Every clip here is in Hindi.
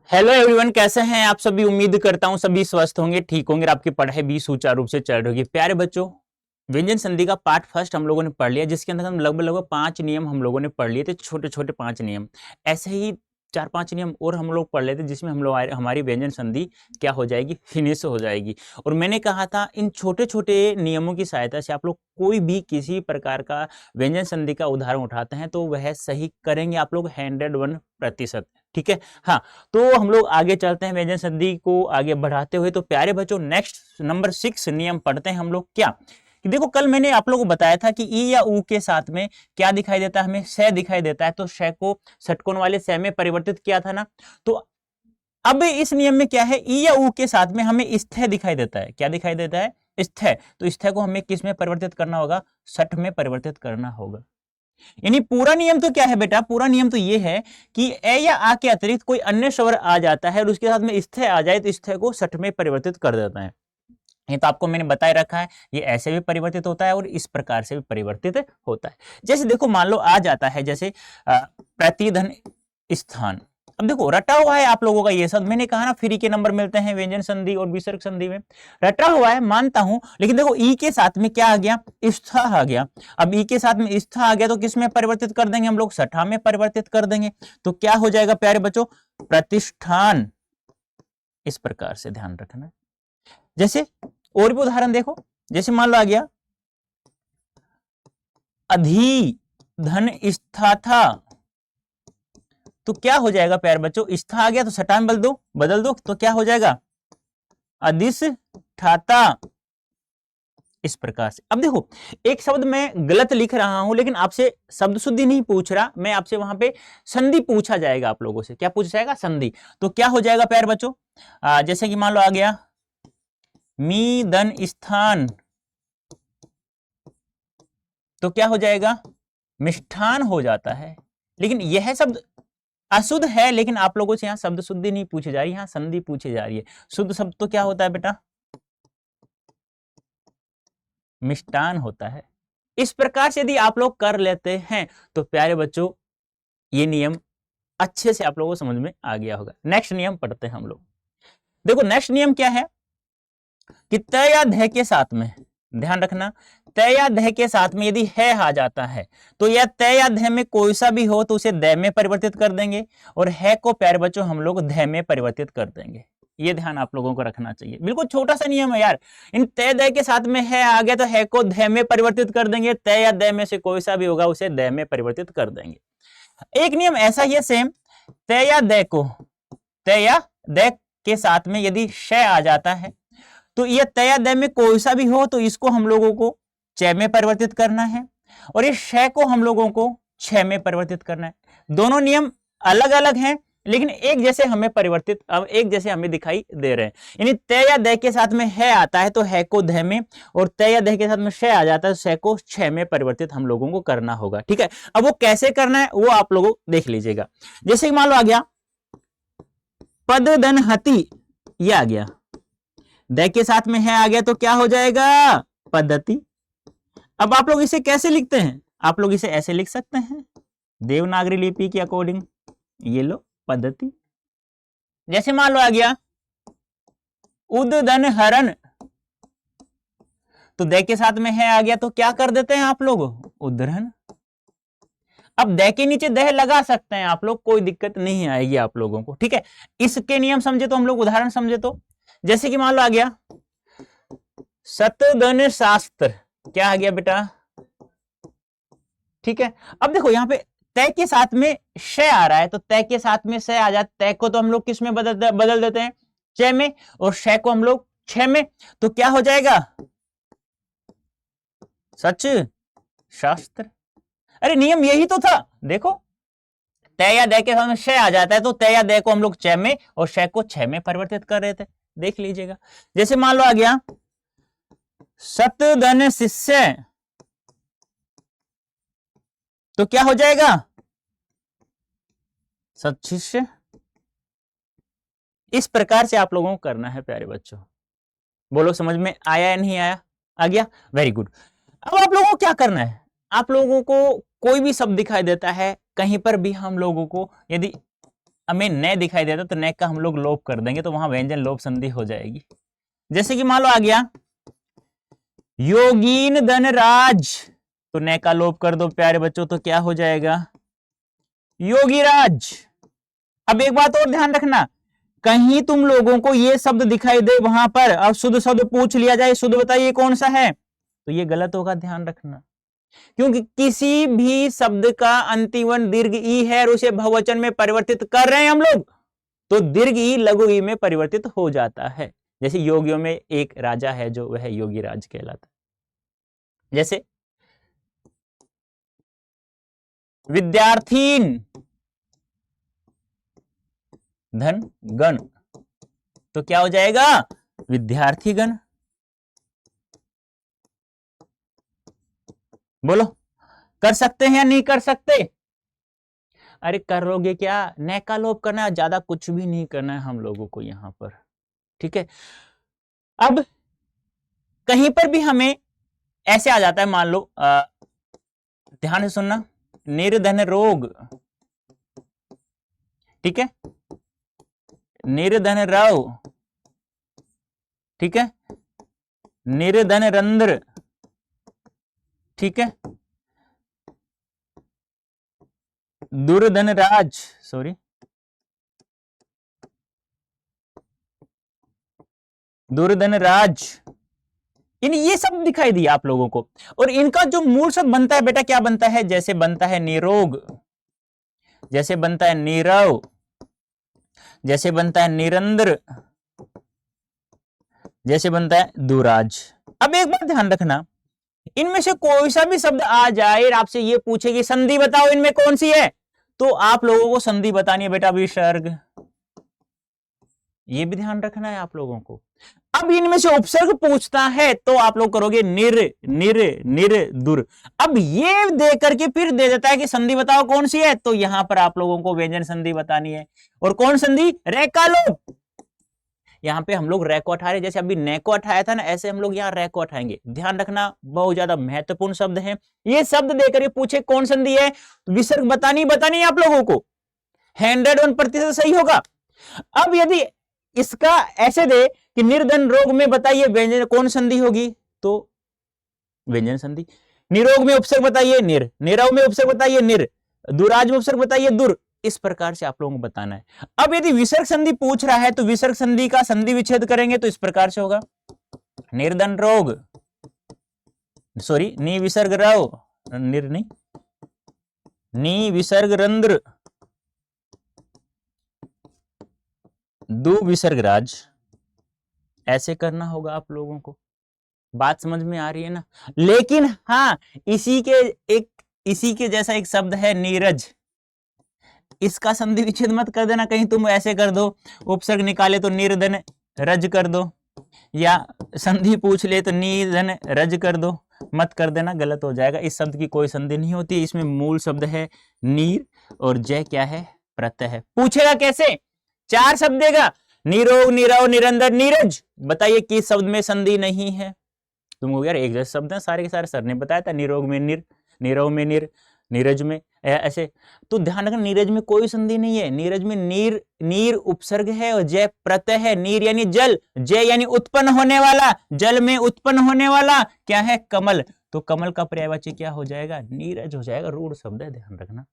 हेलो एवरीवन, कैसे हैं आप सभी। उम्मीद करता हूं सभी स्वस्थ होंगे, ठीक होंगे और आपकी पढ़ाई भी सुचारू रूप से चल रही होगी। प्यारे बच्चों, व्यंजन संधि का पार्ट फर्स्ट हम लोगों ने पढ़ लिया, जिसके अंदर हम लगभग लगभग 5 नियम हम लोगों ने पढ़ लिए थे, छोटे छोटे 5 नियम। ऐसे ही 4-5 नियम और हम लोग पढ़ लेते, जिसमें हम लोग हमारी व्यंजन संधि क्या हो जाएगी, फिनिश हो जाएगी। और मैंने कहा था इन छोटे छोटे नियमों की सहायता से आप लोग कोई भी किसी प्रकार का व्यंजन संधि का उदाहरण उठाते हैं तो वह सही करेंगे आप लोग 101%। ठीक है, हाँ। तो हम लोग आगे चलते हैं व्यंजन संधि को आगे बढ़ाते हुए। तो प्यारे बच्चों, नेक्स्ट नंबर 6 नियम पढ़ते हैं हम लोग। क्या कि देखो, कल मैंने आप लोगों को बताया था कि ई या ऊ के साथ में क्या दिखाई देता है, हमें श दिखाई देता है। तो श को षटकोण वाले श में परिवर्तित किया था ना। तो अब इस नियम में क्या है, ई या ऊ के साथ में हमें स्थ दिखाई देता है। क्या दिखाई देता है? स्थ। तो स्थ को हमें किस में परिवर्तित करना होगा? षठ में परिवर्तित करना होगा। यानी पूरा नियम तो क्या है बेटा, पूरा नियम तो ये है कि ए या आ के अतिरिक्त कोई अन्य स्वर आ जाता है और उसके साथ में स्थ आ जाए तो स्थ को षठ में परिवर्तित कर देता है। ये तो आपको मैंने बताए रखा है, ये ऐसे भी परिवर्तित होता है और इस प्रकार से भी परिवर्तित होता है। जैसे देखो, मान लो आ जाता है जैसे प्रतिधन स्थान। अब देखो, रटा हुआ है आप लोगों का ये शब्द, मैंने कहा ना फ्री के नंबर मिलते हैं व्यंजन संधि और विसर्ग संधि में। रटा हुआ है मानता हूं, लेकिन देखो ई के साथ में क्या आ गया? स्था आ गया। अब ई के साथ में स्था आ गया तो किस में परिवर्तित कर देंगे हम लोग? सठा में परिवर्तित कर देंगे। तो क्या हो जाएगा प्यारे बच्चों? प्रतिष्ठान। इस प्रकार से ध्यान रखना। जैसे और भी उदाहरण देखो, जैसे मान लो आ गया अधि धन स्था था। तो क्या हो जाएगा प्यारे बच्चों? स्था आ गया तो सटा में बदल दो तो क्या हो जाएगा? अधिष्ठाता। इस प्रकार से। अब देखो, एक शब्द मैं गलत लिख रहा हूं, लेकिन आपसे शब्द शुद्धि नहीं पूछ रहा मैं आपसे, वहां पे संधि पूछा जाएगा आप लोगों से। क्या पूछा जाएगा? संधि। तो क्या हो जाएगा प्यारे बच्चों? जैसे कि मान लो आ गया मी धन स्थान। तो क्या हो जाएगा? मिष्ठान हो जाता है। लेकिन यह शब्द अशुद्ध है, लेकिन आप लोगों से यहां शब्द शुद्धि नहीं पूछी जा रही, यहां संधि पूछी जा रही है। शुद्ध शब्द तो क्या होता है बेटा? मिष्टान होता है। इस प्रकार से यदि आप लोग कर लेते हैं तो प्यारे बच्चों, ये नियम अच्छे से आप लोगों को समझ में आ गया होगा। नेक्स्ट नियम पढ़ते हैं हम लोग। देखो, नेक्स्ट नियम क्या है कि त या ध के साथ में, ध्यान रखना, त या ध के साथ में यदि है आ जाता है तो यह त या ध में कोई सा भी हो तो उसे द में परिवर्तित कर देंगे, और है को प्यारे बच्चों हम लोग ध में परिवर्तित कर देंगे। ये ध्यान आप लोगों को रखना चाहिए। बिल्कुल छोटा सा नियम है यार। इन तय द के साथ में है आ गया तो है को ध में परिवर्तित कर देंगे, तय या द में से कोई सा भी होगा उसे द में परिवर्तित कर देंगे। एक नियम ऐसा ही है सेम, तय या द को, तय या द के साथ में यदि श आ जाता है तो यह तय या द में कोई सा भी हो तो इसको हम लोगों को च में परिवर्तित करना है, और ये श को हम लोगों को छ में परिवर्तित करना है। दोनों नियम अलग अलग हैं, लेकिन एक जैसे हमें परिवर्तित, अब एक जैसे हमें दिखाई दे रहे हैं। यानी तय या द के साथ में है आता है तो है को ध में, और तय या द के साथ में श आ जाता है तो श को छ में परिवर्तित हम लोगों को करना होगा। ठीक है, अब वो कैसे करना है वो आप लोगों देख लीजिएगा। जैसे मान लो आ गया पद धन हति, ये आ गया, द के साथ में है आ गया तो क्या हो जाएगा? पद्धति। अब आप लोग इसे कैसे लिखते हैं? आप लोग इसे ऐसे लिख सकते हैं देवनागरी लिपि के अकॉर्डिंग, ये लो पद्धति। जैसे मान लो आ गया उद्दन हरण, तो द के साथ में है आ गया तो क्या कर देते हैं आप लोग? उद्धरण। अब द के नीचे दह लगा सकते हैं आप लोग, कोई दिक्कत नहीं आएगी आप लोगों को। ठीक है, इसके नियम समझे तो हम लोग उदाहरण समझे तो, जैसे कि मान लो आ गया सतधन शास्त्र, क्या आ गया बेटा? ठीक है, अब देखो यहां पे तय के साथ में श आ रहा है तो तय के साथ में श आ जाता, तय को तो हम लोग किस में बदल देते हैं? च में, और श को हम लोग छ में। तो क्या हो जाएगा? सच शास्त्र। अरे नियम यही तो था। देखो, तय या द के साथ में श आ जाता है तो तय या द को हम लोग च में और श को छ में परिवर्तित कर रहे थे। देख लीजिएगा। जैसे मान लो आ गया सतधन शिष्य, तो क्या हो जाएगा? सत्शिष्य। इस प्रकार से आप लोगों को करना है प्यारे बच्चों। बोलो समझ में आया या नहीं आया? आ गया, वेरी गुड। अब आप लोगों को क्या करना है? आप लोगों को कोई भी शब्द दिखाई देता है कहीं पर भी, हम लोगों को यदि हमें न दिखाई देता तो न का हम लोग लोप कर देंगे, तो वहां व्यंजन लोप संधि हो जाएगी। जैसे कि मान लो आ गया योगीन धनराज, तो न का लोप कर दो प्यारे बच्चों, तो क्या हो जाएगा योगीराज। अब एक बात और ध्यान रखना, कहीं तुम लोगों को ये शब्द दिखाई दे वहां पर, अब शुद्ध शब्द पूछ लिया जाए, शुद्ध बताइए कौन सा है, तो ये गलत होगा, ध्यान रखना। क्योंकि किसी भी शब्द का अंतिम दीर्घ ई है और उसे बहुवचन में परिवर्तित कर रहे हैं हम लोग, तो दीर्घ ई लघु ई में परिवर्तित हो जाता है। जैसे योगियों में एक राजा है जो वह योगी राज कहलाता है। जैसे विद्यार्थीन धन गण, तो क्या हो जाएगा विद्यार्थीगण। बोलो कर सकते हैं या नहीं कर सकते? अरे कर लोगे क्या, न का लोप करना है, ज्यादा कुछ भी नहीं करना है हम लोगों को यहां पर, ठीक है। अब कहीं पर भी हमें ऐसे आ जाता है, मान लो ध्यान से सुनना, निर्धन रोग, ठीक है, निर्धन रव, ठीक है, निर्धन रंध्र, ठीक है, दुर्धन राज, सॉरी दुर्धन राज, ये सब दिखाई दिया आप लोगों को। और इनका जो मूल शब्द बनता है बेटा क्या बनता है, जैसे बनता है निरोग, जैसे बनता है नीरव, जैसे बनता है निरंद्र, जैसे बनता है दुराज। अब एक बात ध्यान रखना, इनमें से कोई सा भी शब्द आ जाए और आपसे ये पूछे कि संधि बताओ इनमें कौन सी है, तो आप लोगों को संधि बतानी है बेटा विसर्ग, ये भी ध्यान रखना है आप लोगों को। अब इनमें से उपसर्ग पूछता है तो आप लोग करोगे निर निर निर दुर। अब ये दे करके फिर दे देता है कि संधि बताओ कौन सी है, तो यहां पर आप लोगों को व्यंजन संधि बतानी है। और कौन संधि, रेका लोप। यहां पे हम लोग रे को उठा रहे, जैसे अभी ने को उठाया था ना, ऐसे हम लोग यहाँ रे को उठाएंगे। ध्यान रखना बहुत ज्यादा महत्वपूर्ण शब्द है। ये शब्द देकर ये पूछे कौन संधि है, तो विसर्ग बतानी आप लोगों को, 101% सही होगा। अब यदि इसका ऐसे दे कि निर्धन रोग में बताइए व्यंजन कौन संधि होगी, तो व्यंजन संधि। निरोग में उपसर्ग बताइए निर, निरव में उपसर्ग बताइए निर, दुराज में उपसर्ग बताइए दुर। इस प्रकार से आप लोगों को बताना है। अब यदि विसर्ग संधि पूछ रहा है तो विसर्ग संधि का संधि विच्छेद करेंगे तो इस प्रकार से होगा, निर्धन रोग, सॉरी नी विसर्ग रव, निर नहीं, नी विसर्ग रंध्र, दु विसर्ग राज। ऐसे करना होगा आप लोगों को। बात समझ में आ रही है ना? लेकिन हाँ, इसी के जैसा एक शब्द है नीरज, इसका संधि विच्छेद मत कर देना। कहीं तुम ऐसे कर दो, उपसर्ग निकाले तो निर्धन रज कर दो, या संधि पूछ ले तो निर्धन रज कर दो, मत कर देना, गलत हो जाएगा। इस शब्द की कोई संधि नहीं होती, इसमें मूल शब्द है नीर और जय क्या है, प्रत्यय है। पूछेगा कैसे, 4 शब्द देगा, निरोग, निरव, निरंतर, नीरज। बताइए किस शब्द में संधि नहीं है? तुमको यार एक जैसे शब्द है सारे के सारे, सर ने बताया था, निरोग में निर, निरव में निर, नीरज में ऐसे। तो ध्यान रखना नीरज में कोई संधि नहीं है। नीरज में नीर, नीर उपसर्ग है और जय प्रत्यय है। नीर यानी जल, जय यानी उत्पन्न होने वाला, जल में उत्पन्न होने वाला क्या है, कमल। तो कमल का पर्यायवाची क्या हो जाएगा, नीरज हो जाएगा, रूढ़ शब्द है, ध्यान रखना।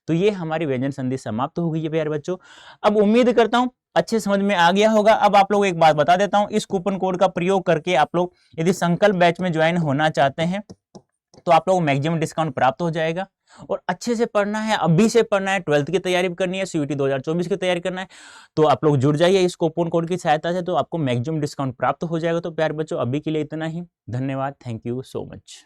तो ये हमारी व्यंजन संधि समाप्त हो गई है प्यारे बच्चों। अब उम्मीद करता हूं अच्छे समझ में आ गया होगा। अब आप लोग एक बात बता देता हूं, इस कूपन कोड का प्रयोग करके आप लोग यदि संकल्प बैच में ज्वाइन होना चाहते हैं तो आप लोग मैक्सिमम डिस्काउंट प्राप्त हो जाएगा। और अच्छे से पढ़ना है, अभी से पढ़ना है, 12th की तैयारी भी करनी है, सीयूटी 2024 की तैयारी करना है, तो आप लोग जुड़ जाइए इस कूपन कोड की सहायता से, तो आपको मैक्सिमम डिस्काउंट प्राप्त हो जाएगा। तो प्यारे बच्चों अभी के लिए इतना ही, धन्यवाद, थैंक यू सो मच।